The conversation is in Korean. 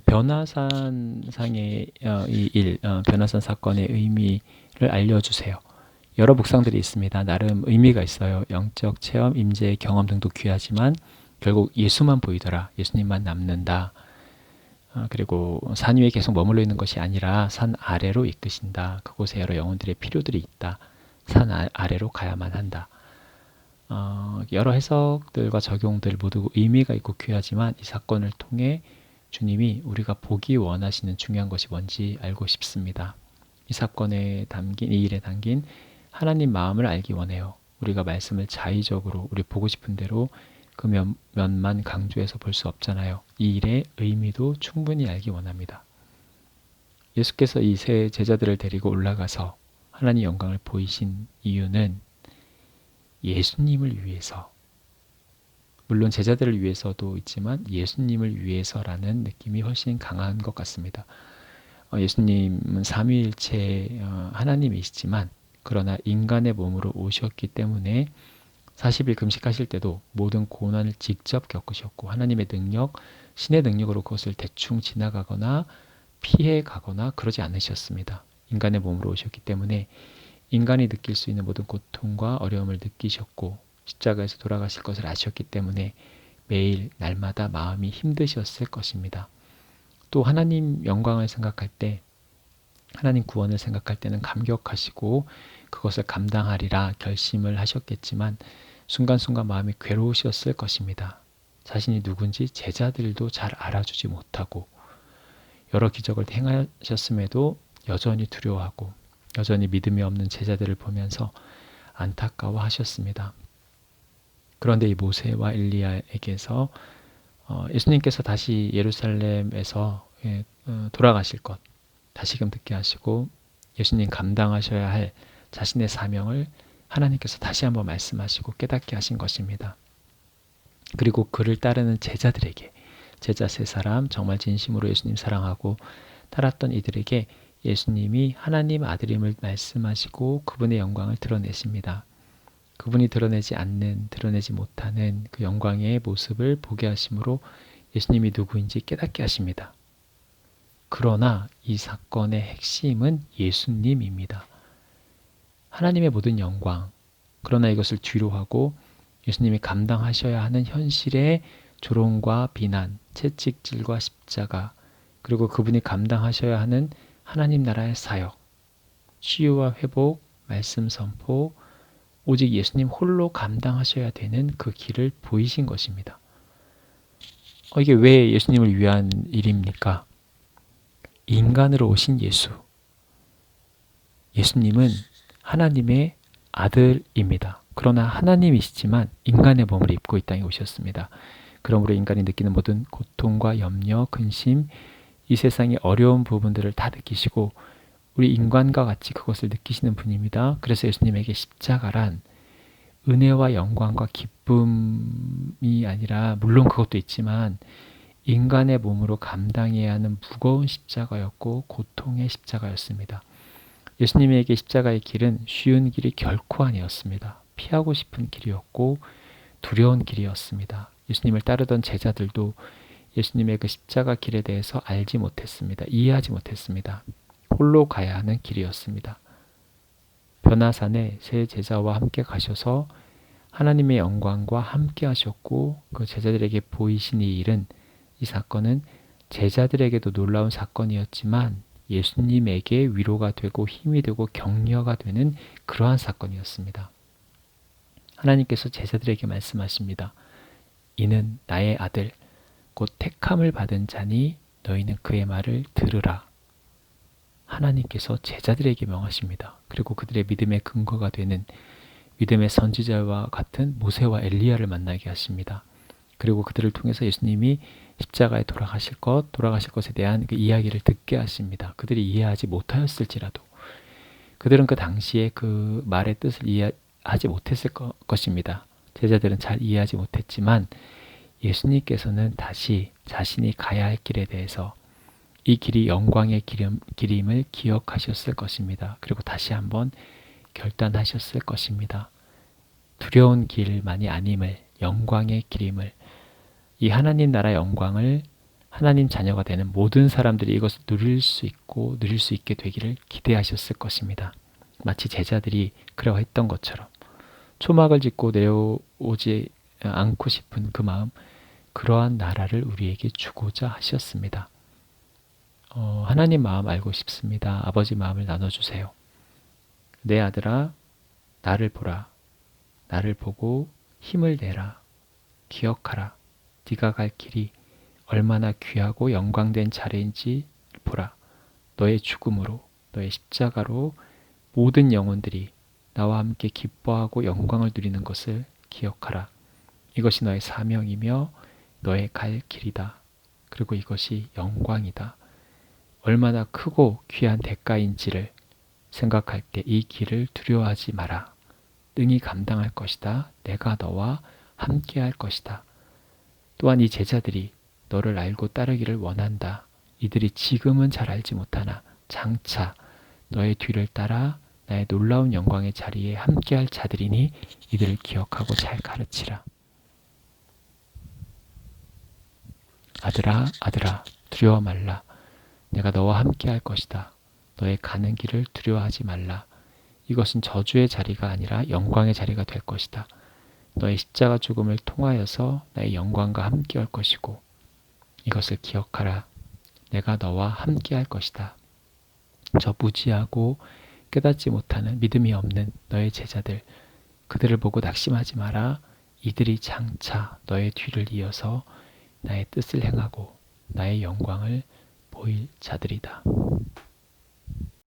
변화산상의 변화산 사건의 의미를 알려주세요. 여러 묵상들이 있습니다. 나름 의미가 있어요. 영적 체험, 임재, 경험 등도 귀하지만 결국 예수만 보이더라. 예수님만 남는다. 그리고 산 위에 계속 머물러 있는 것이 아니라 산 아래로 이끄신다. 그곳에 여러 영혼들의 필요들이 있다. 산 아래로 가야만 한다. 여러 해석들과 적용들 모두 의미가 있고 귀하지만 이 사건을 통해 주님이 우리가 보기 원하시는 중요한 것이 뭔지 알고 싶습니다. 이 사건에 담긴, 이 일에 담긴 하나님 마음을 알기 원해요. 우리가 말씀을 자의적으로 우리 보고 싶은 대로 그 면만 강조해서 볼 수 없잖아요. 이 일의 의미도 충분히 알기 원합니다. 예수께서 이 세 제자들을 데리고 올라가서 하나님 영광을 보이신 이유는 예수님을 위해서, 물론 제자들을 위해서도 있지만 예수님을 위해서라는 느낌이 훨씬 강한 것 같습니다. 예수님은 삼위일체 하나님이시지만 그러나 인간의 몸으로 오셨기 때문에 40일 금식하실 때도 모든 고난을 직접 겪으셨고 하나님의 능력, 신의 능력으로 그것을 대충 지나가거나 피해가거나 그러지 않으셨습니다. 인간의 몸으로 오셨기 때문에 인간이 느낄 수 있는 모든 고통과 어려움을 느끼셨고 십자가에서 돌아가실 것을 아셨기 때문에 매일 날마다 마음이 힘드셨을 것입니다. 또 하나님 영광을 생각할 때, 하나님 구원을 생각할 때는 감격하시고 그것을 감당하리라 결심을 하셨겠지만 순간순간 마음이 괴로우셨을 것입니다. 자신이 누군지 제자들도 잘 알아주지 못하고 여러 기적을 행하셨음에도 여전히 두려워하고 여전히 믿음이 없는 제자들을 보면서 안타까워하셨습니다. 그런데 이 모세와 엘리야에게서 예수님께서 다시 예루살렘에서 돌아가실 것 다시금 듣게 하시고 예수님 감당하셔야 할 자신의 사명을 하나님께서 다시 한번 말씀하시고 깨닫게 하신 것입니다. 그리고 그를 따르는 제자들에게, 제자 세 사람, 정말 진심으로 예수님 사랑하고 따랐던 이들에게 예수님이 하나님 아들임을 말씀하시고 그분의 영광을 드러내십니다. 그분이 드러내지 못하는 그 영광의 모습을 보게 하심으로 예수님이 누구인지 깨닫게 하십니다. 그러나 이 사건의 핵심은 예수님입니다. 하나님의 모든 영광, 그러나 이것을 뒤로 하고 예수님이 감당하셔야 하는 현실의 조롱과 비난, 채찍질과 십자가, 그리고 그분이 감당하셔야 하는 하나님 나라의 사역, 치유와 회복, 말씀 선포, 오직 예수님 홀로 감당하셔야 되는 그 길을 보이신 것입니다. 이게 왜 예수님을 위한 일입니까? 인간으로 오신 예수. 예수님은 하나님의 아들입니다. 그러나 하나님이시지만 인간의 몸을 입고 이 땅에 오셨습니다. 그러므로 인간이 느끼는 모든 고통과 염려, 근심, 이 세상의 어려운 부분들을 다 느끼시고 우리 인간과 같이 그것을 느끼시는 분입니다. 그래서 예수님에게 십자가란 은혜와 영광과 기쁨이 아니라 물론 그것도 있지만 인간의 몸으로 감당해야 하는 무거운 십자가였고 고통의 십자가였습니다. 예수님에게 십자가의 길은 쉬운 길이 결코 아니었습니다. 피하고 싶은 길이었고 두려운 길이었습니다. 예수님을 따르던 제자들도 예수님의 그 십자가 길에 대해서 알지 못했습니다. 이해하지 못했습니다. 홀로 가야 하는 길이었습니다. 변화산에 세 제자와 함께 가셔서 하나님의 영광과 함께 하셨고 그 제자들에게 보이신 이 일은, 이 사건은 제자들에게도 놀라운 사건이었지만 예수님에게 위로가 되고 힘이 되고 격려가 되는 그러한 사건이었습니다. 하나님께서 제자들에게 말씀하십니다. 이는 나의 아들 곧 택함을 받은 자니 너희는 그의 말을 들으라. 하나님께서 제자들에게 명하십니다. 그리고 그들의 믿음의 근거가 되는 믿음의 선지자와 같은 모세와 엘리야를 만나게 하십니다. 그리고 그들을 통해서 예수님이 십자가에 돌아가실 것에 대한 그 이야기를 듣게 하십니다. 그들이 이해하지 못하였을지라도 그들은 그 당시에 그 말의 뜻을 이해하지 못했을 것입니다. 제자들은 잘 이해하지 못했지만 예수님께서는 다시 자신이 가야 할 길에 대해서 이 길이 영광의 길임을 기억하셨을 것입니다. 그리고 다시 한번 결단하셨을 것입니다. 두려운 길만이 아님을, 영광의 길임을, 이 하나님 나라 영광을 하나님 자녀가 되는 모든 사람들이 이것을 누릴 수 있고 누릴 수 있게 되기를 기대하셨을 것입니다. 마치 제자들이 그러했던 것처럼 초막을 짓고 내려오지 않고 싶은 그 마음, 그러한 나라를 우리에게 주고자 하셨습니다. 하나님 마음 알고 싶습니다. 아버지 마음을 나눠주세요. 내 아들아, 나를 보라. 나를 보고 힘을 내라. 기억하라. 네가 갈 길이 얼마나 귀하고 영광된 자리인지 보라. 너의 죽음으로, 너의 십자가로 모든 영혼들이 나와 함께 기뻐하고 영광을 누리는 것을 기억하라. 이것이 너의 사명이며 너의 갈 길이다. 그리고 이것이 영광이다. 얼마나 크고 귀한 대가인지를 생각할 때 이 길을 두려워하지 마라. 능히 감당할 것이다. 내가 너와 함께 할 것이다. 또한 이 제자들이 너를 알고 따르기를 원한다. 이들이 지금은 잘 알지 못하나 장차 너의 뒤를 따라 나의 놀라운 영광의 자리에 함께할 자들이니 이들을 기억하고 잘 가르치라. 아들아, 아들아, 두려워 말라. 내가 너와 함께할 것이다. 너의 가는 길을 두려워하지 말라. 이것은 저주의 자리가 아니라 영광의 자리가 될 것이다. 너의 십자가 죽음을 통하여서 나의 영광과 함께할 것이고 이것을 기억하라. 내가 너와 함께할 것이다. 저 무지하고 깨닫지 못하는 믿음이 없는 너의 제자들, 그들을 보고 낙심하지 마라. 이들이 장차 너의 뒤를 이어서 나의 뜻을 행하고 나의 영광을 보일 자들이다.